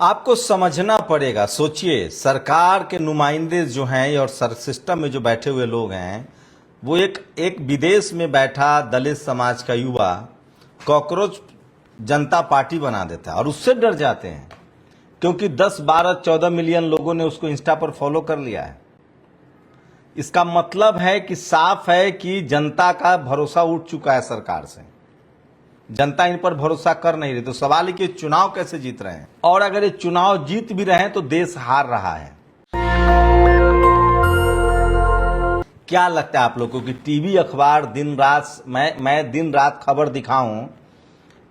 आपको समझना पड़ेगा। सोचिए, सरकार के नुमाइंदे जो हैं और सर सिस्टम में जो बैठे हुए लोग हैं, वो एक विदेश में बैठा दलित समाज का युवा कॉकरोच जनता पार्टी बना देता है और उससे डर जाते हैं क्योंकि 10, 12, 14 मिलियन लोगों ने उसको इंस्टा पर फॉलो कर लिया है। इसका मतलब है कि साफ है कि जनता का भरोसा उठ चुका है सरकार से। जनता इन पर भरोसा कर नहीं रही। तो सवाल है कि चुनाव कैसे जीत रहे हैं, और अगर ये चुनाव जीत भी रहे हैं तो देश हार रहा है। क्या लगता है आप लोगों को कि टीवी अखबार दिन रात मैं दिन रात खबर दिखाऊं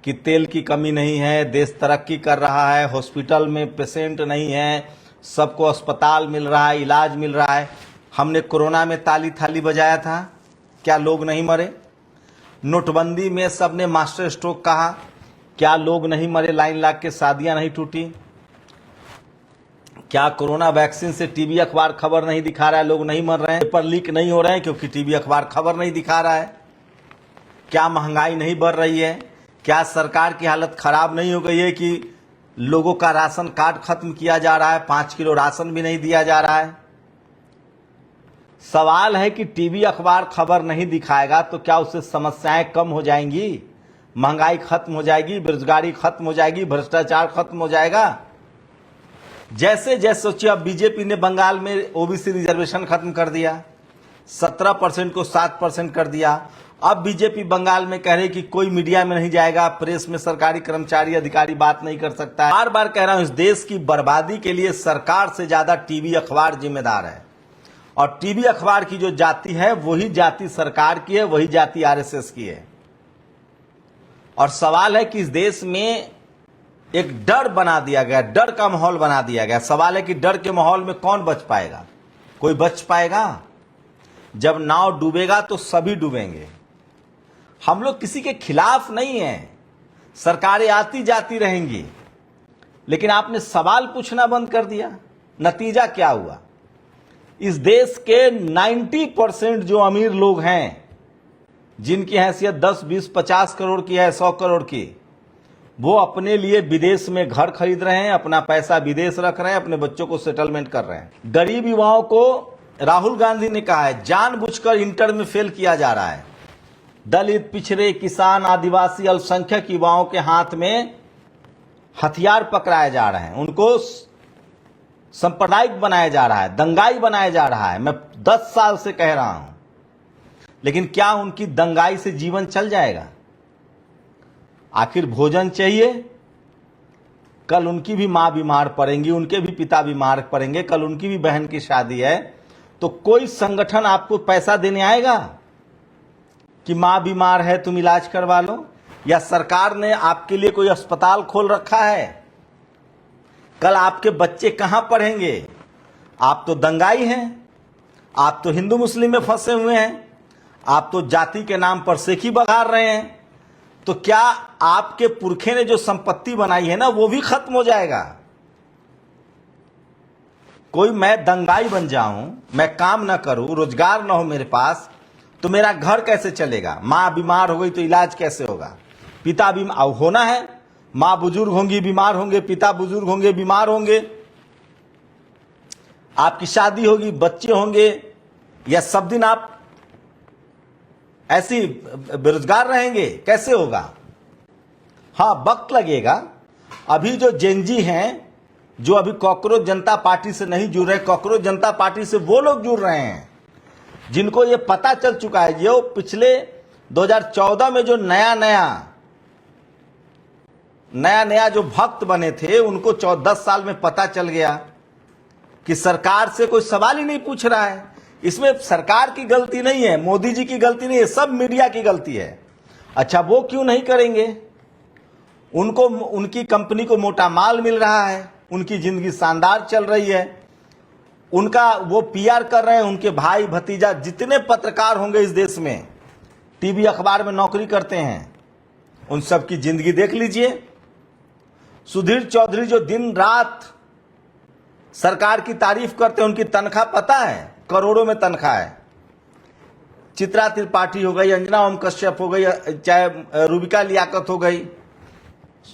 कि तेल की कमी नहीं है, देश तरक्की कर रहा है, हॉस्पिटल में पेशेंट नहीं है, सबको अस्पताल मिल रहा है, इलाज मिल रहा है। हमने कोरोना में ताली थाली बजाया था, क्या लोग नहीं मरे? नोटबंदी में सबने मास्टर स्ट्रोक कहा, क्या लोग नहीं मरे? लाइन लाग के शादियां नहीं टूटी? क्या कोरोना वैक्सीन से टीवी अखबार खबर नहीं दिखा रहा है, लोग नहीं मर रहे हैं? पेपर लीक नहीं हो रहे हैं क्योंकि टीवी अखबार खबर नहीं दिखा रहा है? क्या महंगाई नहीं बढ़ रही है? क्या सरकार की हालत खराब नहीं हो गई है कि लोगों का राशन कार्ड खत्म किया जा रहा है, 5 किलो राशन भी नहीं दिया जा रहा है? सवाल है कि टीवी अखबार खबर नहीं दिखाएगा तो क्या उससे समस्याएं कम हो जाएंगी? महंगाई खत्म हो जाएगी, बेरोजगारी खत्म हो जाएगी, भ्रष्टाचार खत्म हो जाएगा? जैसे जैसे सोचिए, अब बीजेपी ने बंगाल में ओबीसी रिजर्वेशन खत्म कर दिया, 17% को 7% कर दिया। अब बीजेपी बंगाल में कह रही कि कोई मीडिया में नहीं जाएगा, प्रेस में सरकारी कर्मचारी अधिकारी बात नहीं कर सकता। बार बार कह रहा हूं, इस देश की बर्बादी के लिए सरकार से ज्यादा टीवी अखबार जिम्मेदार है। और टीवी अखबार की जो जाति है वही जाति सरकार की है, वही जाति आरएसएस की है। और सवाल है कि इस देश में एक डर बना दिया गया, डर का माहौल बना दिया गया। सवाल है कि डर के माहौल में कौन बच पाएगा? कोई बच पाएगा? जब नाव डूबेगा तो सभी डूबेंगे। हम लोग किसी के खिलाफ नहीं हैं, सरकारें आती जाती रहेंगी, लेकिन आपने सवाल पूछना बंद कर दिया। नतीजा क्या हुआ? इस देश के 90% जो अमीर लोग हैं, जिनकी हैसियत 10, 20, 50 करोड़ की है, 100 करोड़ की, वो अपने लिए विदेश में घर खरीद रहे हैं, अपना पैसा विदेश रख रहे हैं, अपने बच्चों को सेटलमेंट कर रहे हैं। गरीब युवाओं को राहुल गांधी ने कहा है जानबूझकर इंटर में फेल किया जा रहा है। दलित, पिछड़े, किसान, आदिवासी, अल्पसंख्यक युवाओं के हाथ में हथियार पकड़ाए जा रहे हैं, उनको सांप्रदायिक बनाया जा रहा है, दंगाई बनाया जा रहा है। मैं 10 साल से कह रहा हूं, लेकिन क्या उनकी दंगाई से जीवन चल जाएगा? आखिर भोजन चाहिए। कल उनकी भी मां बीमार पड़ेंगी, उनके भी पिता बीमार पड़ेंगे, कल उनकी भी बहन की शादी है। तो कोई संगठन आपको पैसा देने आएगा कि मां बीमार है तुम इलाज करवा लो? या सरकार ने आपके लिए कोई अस्पताल खोल रखा है? कल आपके बच्चे कहां पढ़ेंगे? आप तो दंगाई हैं, आप तो हिंदू मुस्लिम में फंसे हुए हैं, आप तो जाति के नाम पर सेखी बघार रहे हैं। तो क्या आपके पुरखे ने जो संपत्ति बनाई है ना, वो भी खत्म हो जाएगा? कोई मैं दंगाई बन जाऊं, मैं काम ना करूं, रोजगार ना हो मेरे पास, तो मेरा घर कैसे चलेगा? मां बीमार हो गई तो इलाज कैसे होगा? पिता बीमार होना है, मां बुजुर्ग होंगी, बीमार होंगे, पिता बुजुर्ग होंगे, बीमार होंगे, आपकी शादी होगी, बच्चे होंगे, या सब दिन आप ऐसी बेरोजगार रहेंगे? कैसे होगा? हाँ, वक्त लगेगा। अभी जो जेनजी हैं, जो अभी कॉकरोच जनता पार्टी से नहीं जुड़ रहे, कॉकरोच जनता पार्टी से वो लोग जुड़ रहे हैं जिनको ये पता चल चुका है। जो पिछले 2014 में जो नया जो भक्त बने थे, उनको 10 साल में पता चल गया कि सरकार से कोई सवाल ही नहीं पूछ रहा है। इसमें सरकार की गलती नहीं है, मोदी जी की गलती नहीं है, सब मीडिया की गलती है। अच्छा, वो क्यों नहीं करेंगे? उनको, उनकी कंपनी को मोटा माल मिल रहा है, उनकी जिंदगी शानदार चल रही है, उनका वो पीआर कर रहे हैं। उनके भाई भतीजा जितने पत्रकार होंगे इस देश में, टीवी अखबार में नौकरी करते हैं, उन सब की जिंदगी देख लीजिए। सुधीर चौधरी जो दिन रात सरकार की तारीफ करते हैं, उनकी तनख्वाह पता है? करोड़ों में तनख्वाह है। चित्रा त्रिपाठी हो गई, अंजना ओम कश्यप हो गई, चाहे रूबिका लियाकत हो गई,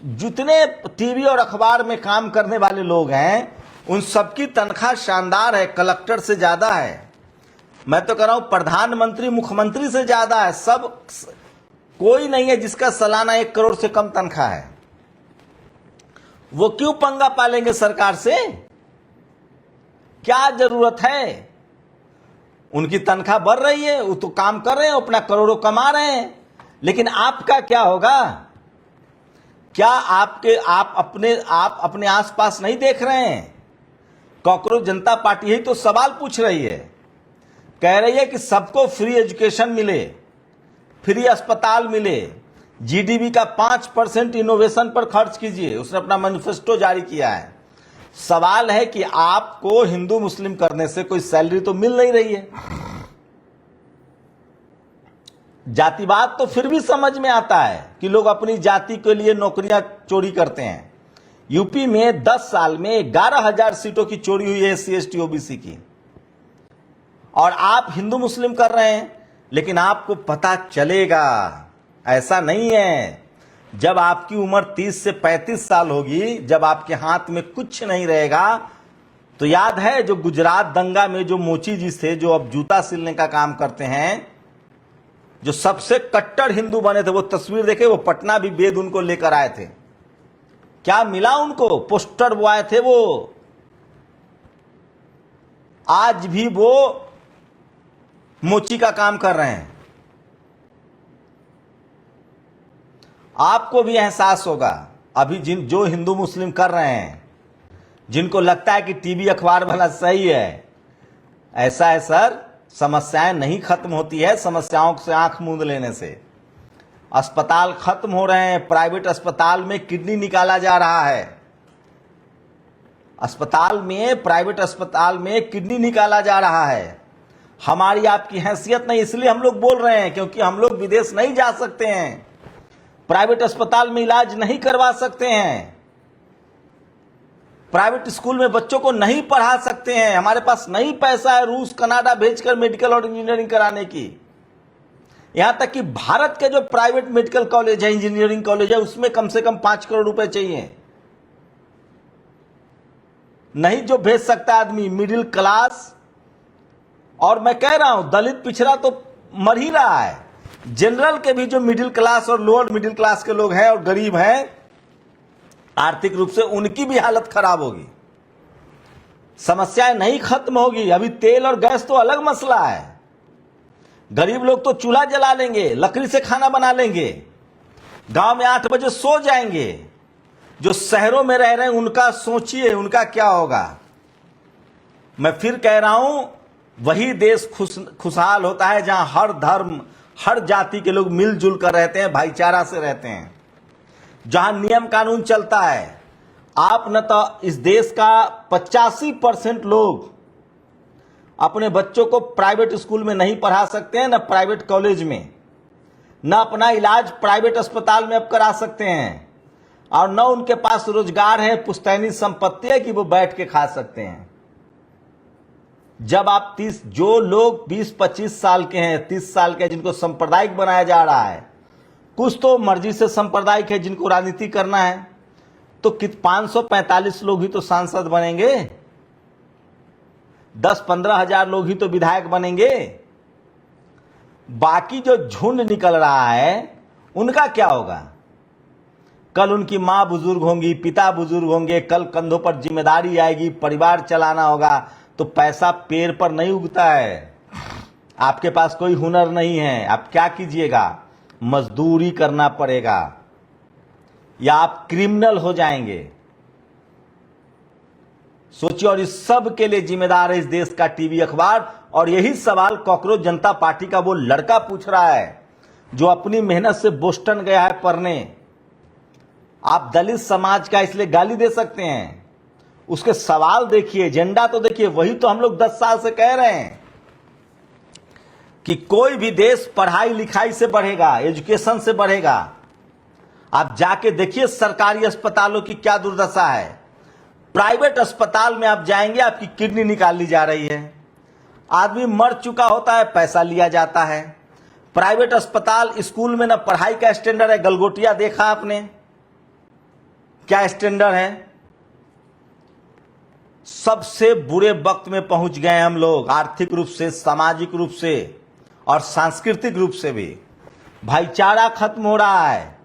जितने टीवी और अखबार में काम करने वाले लोग हैं उन सबकी तनख्वाह शानदार है, कलेक्टर से ज्यादा है। मैं तो कह रहा हूं प्रधानमंत्री मुख्यमंत्री से ज्यादा है। सब कोई नहीं है जिसका सालाना 1 करोड़ से कम तनख्वाह है। वो क्यों पंगा पालेंगे सरकार से? क्या जरूरत है? उनकी तनख्वाह बढ़ रही है, वो तो काम कर रहे हैं, अपना करोड़ों कमा रहे हैं। लेकिन आपका क्या होगा? क्या आप अपने आसपास नहीं देख रहे हैं? कॉकरोच जनता पार्टी ही तो सवाल पूछ रही है, कह रही है कि सबको फ्री एजुकेशन मिले, फ्री अस्पताल मिले, जीडीपी का 5% इनोवेशन पर खर्च कीजिए। उसने अपना मैनिफेस्टो जारी किया है। सवाल है कि आपको हिंदू मुस्लिम करने से कोई सैलरी तो मिल नहीं रही है। जातिवाद तो फिर भी समझ में आता है कि लोग अपनी जाति के लिए नौकरियां चोरी करते हैं। यूपी में 10 साल में 11,000 सीटों की चोरी हुई है SC ST OBC की, और आप हिंदू मुस्लिम कर रहे हैं। लेकिन आपको पता चलेगा ऐसा नहीं है। जब आपकी उम्र 30 से 35 साल होगी, जब आपके हाथ में कुछ नहीं रहेगा, तो याद है जो गुजरात दंगा में जो मोची जी थे, जो अब जूता सिलने का काम करते हैं, जो सबसे कट्टर हिंदू बने थे, वो तस्वीर देखे, वो पटना भी वेद उनको लेकर आए थे। क्या मिला उनको? पोस्टर वो आए थे। वो आज भी वो मोची का काम कर रहे हैं। आपको भी एहसास होगा अभी जो हिंदू मुस्लिम कर रहे हैं, जिनको लगता है कि टीवी अखबार वाला सही है, ऐसा है सर, समस्याएं नहीं खत्म होती है समस्याओं से आंख मूंद लेने से। अस्पताल खत्म हो रहे हैं। प्राइवेट अस्पताल में किडनी निकाला जा रहा है। प्राइवेट अस्पताल में किडनी निकाला जा रहा है। हमारी आपकी हैसियत नहीं, इसलिए हम लोग बोल रहे हैं, क्योंकि हम लोग विदेश नहीं जा सकते हैं, प्राइवेट अस्पताल में इलाज नहीं करवा सकते हैं, प्राइवेट स्कूल में बच्चों को नहीं पढ़ा सकते हैं। हमारे पास नहीं पैसा है रूस कनाडा भेजकर मेडिकल और इंजीनियरिंग कराने की। यहां तक कि भारत के जो प्राइवेट मेडिकल कॉलेज है, इंजीनियरिंग कॉलेज है, उसमें कम से कम 5 करोड़ रुपए चाहिए। नहीं जो भेज सकता आदमी, मिडिल क्लास, और मैं कह रहा हूं दलित पिछड़ा तो मर ही रहा है। जनरल के भी जो मिडिल क्लास और लोअर मिडिल क्लास के लोग हैं और गरीब हैं आर्थिक रूप से, उनकी भी हालत खराब होगी। समस्याएं नहीं खत्म होगी। अभी तेल और गैस तो अलग मसला है। गरीब लोग तो चूल्हा जला लेंगे, लकड़ी से खाना बना लेंगे, गांव में 8 बजे सो जाएंगे। जो शहरों में रह रहे हैं उनका सोचिए, उनका क्या होगा। मैं फिर कह रहा हूं, वही देश खुशहाल होता है जहां हर धर्म हर जाति के लोग मिलजुल कर रहते हैं, भाईचारा से रहते हैं, जहां नियम कानून चलता है। आप न तो इस देश का 85% लोग अपने बच्चों को प्राइवेट स्कूल में नहीं पढ़ा सकते हैं, न प्राइवेट कॉलेज में, न अपना इलाज प्राइवेट अस्पताल में अब करा सकते हैं, और न उनके पास रोजगार है, पुश्तैनी संपत्ति है कि वो बैठ के खा सकते हैं। जब आप जो लोग 20-25 साल के हैं, 30 साल के हैं, जिनको सांप्रदायिक बनाया जा रहा है, कुछ तो मर्जी से सांप्रदायिक है जिनको राजनीति करना है, तो 545 लोग ही तो सांसद बनेंगे, 10-15 हजार लोग ही तो विधायक बनेंगे। बाकी जो झुंड निकल रहा है उनका क्या होगा? कल उनकी मां बुजुर्ग होंगी, पिता बुजुर्ग होंगे, कल कंधों पर जिम्मेदारी आएगी, परिवार चलाना होगा। तो पैसा पेड़ पर नहीं उगता है। आपके पास कोई हुनर नहीं है, आप क्या कीजिएगा? मजदूरी करना पड़ेगा, या आप क्रिमिनल हो जाएंगे। सोचिए, और इस सब के लिए जिम्मेदार है इस देश का टीवी अखबार। और यही सवाल कॉकरोच जनता पार्टी का वो लड़का पूछ रहा है जो अपनी मेहनत से बोस्टन गया है पढ़ने। आप दलित समाज का इसलिए गाली दे सकते हैं, उसके सवाल देखिए, एजेंडा तो देखिए। वही तो हम लोग 10 साल से कह रहे हैं कि कोई भी देश पढ़ाई लिखाई से बढ़ेगा, एजुकेशन से बढ़ेगा। आप जाके देखिए सरकारी अस्पतालों की क्या दुर्दशा है। प्राइवेट अस्पताल में आप जाएंगे, आपकी किडनी निकाल ली जा रही है, आदमी मर चुका होता है, पैसा लिया जाता है। प्राइवेट अस्पताल, स्कूल में ना पढ़ाई का स्टैंडर्ड है, गलगोटिया देखा आपने। क्या स्टैंडर्ड है? सबसे बुरे वक्त में पहुंच गए हम लोग, आर्थिक रूप से, सामाजिक रूप से और सांस्कृतिक रूप से भी। भाईचारा खत्म हो रहा है।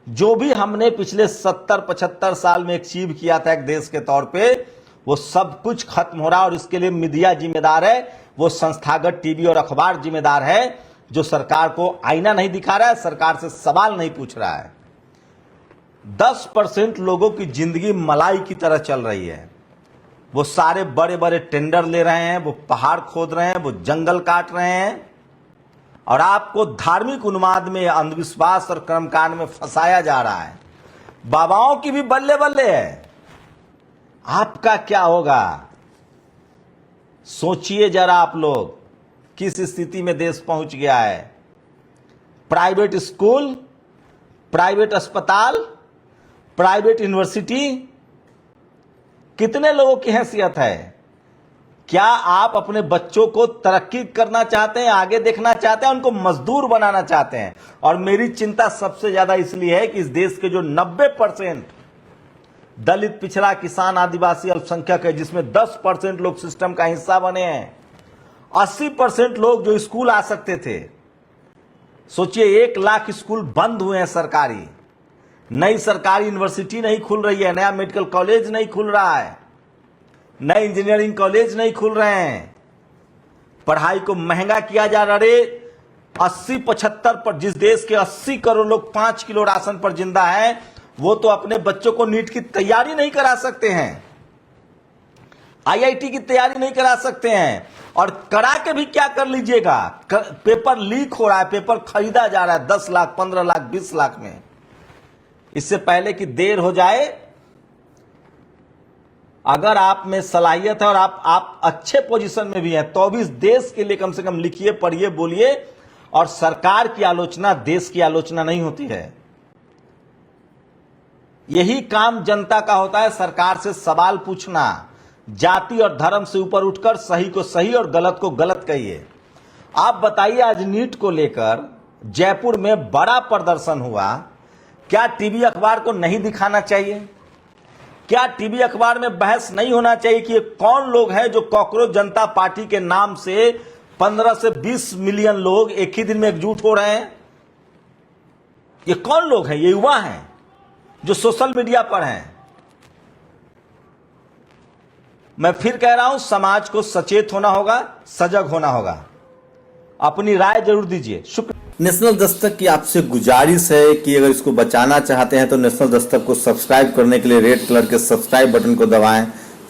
जो भी हमने पिछले 70-75 साल में अचीव किया था एक देश के तौर पे, वो सब कुछ खत्म हो रहा है। और इसके लिए मीडिया जिम्मेदार है, वो संस्थागत टीवी और अखबार जिम्मेदार है, जो सरकार को आईना नहीं दिखा रहा है, सरकार से सवाल नहीं पूछ रहा है। 10% लोगों की जिंदगी मलाई की तरह चल रही है। वो सारे बड़े बड़े टेंडर ले रहे हैं, वो पहाड़ खोद रहे हैं, वो जंगल काट रहे हैं, और आपको धार्मिक उन्माद में, अंधविश्वास और कर्मकांड में फंसाया जा रहा है। बाबाओं की भी बल्ले बल्ले है। आपका क्या होगा? सोचिए जरा आप लोग, किस स्थिति में देश पहुंच गया है। प्राइवेट स्कूल, प्राइवेट अस्पताल, प्राइवेट यूनिवर्सिटी, कितने लोगों की हैसियत है? क्या आप अपने बच्चों को तरक्की करना चाहते हैं, आगे देखना चाहते हैं, उनको मजदूर बनाना चाहते हैं? और मेरी चिंता सबसे ज्यादा इसलिए है कि इस देश के जो 90% दलित, पिछड़ा, किसान, आदिवासी, अल्पसंख्यक है, जिसमें 10% लोग सिस्टम का हिस्सा बने हैं, 80% लोग जो स्कूल आ सकते थे। सोचिए 1 लाख स्कूल बंद हुए हैं सरकारी, नई सरकारी यूनिवर्सिटी नहीं खुल रही है, नया मेडिकल कॉलेज नहीं खुल रहा है, नए इंजीनियरिंग कॉलेज नहीं खुल रहे हैं, पढ़ाई को महंगा किया जा रहा है। 80-75 पर, जिस देश के 80 करोड़ लोग 5 किलो राशन पर जिंदा है, वो तो अपने बच्चों को नीट की तैयारी नहीं करा सकते हैं, IIT की तैयारी नहीं करा सकते हैं। और करा के भी क्या कर लीजिएगा? पेपर लीक हो रहा है, पेपर खरीदा जा रहा है 10 लाख, 15 लाख, 20 लाख में। इससे पहले कि देर हो जाए, अगर आप में सलाहियत है और आप अच्छे पोजीशन में भी हैं, तो भी इस देश के लिए कम से कम लिखिए, पढ़िए, बोलिए। और सरकार की आलोचना देश की आलोचना नहीं होती है। यही काम जनता का होता है, सरकार से सवाल पूछना। जाति और धर्म से ऊपर उठकर सही को सही और गलत को गलत कहिए। आप बताइए, आज नीट को लेकर जयपुर में बड़ा प्रदर्शन हुआ, क्या टीवी अखबार को नहीं दिखाना चाहिए? क्या टीवी अखबार में बहस नहीं होना चाहिए कि ये कौन लोग हैं जो कॉकरोच जनता पार्टी के नाम से 15 से 20 मिलियन लोग एक ही दिन में एकजुट हो रहे हैं? ये कौन लोग हैं? ये युवा हैं जो सोशल मीडिया पर हैं। मैं फिर कह रहा हूं, समाज को सचेत होना होगा, सजग होना होगा। अपनी राय जरूर दीजिए। शुक्रिया। नेशनल दस्तक की आपसे गुजारिश है कि अगर इसको बचाना चाहते हैं तो नेशनल दस्तक को सब्सक्राइब करने के लिए रेड कलर के सब्सक्राइब बटन को दबाएं,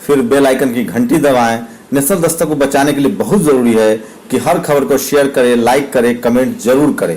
फिर बेल आइकन की घंटी दबाएं। नेशनल दस्तक को बचाने के लिए बहुत जरूरी है कि हर खबर को शेयर करें, लाइक करें, कमेंट जरूर करें।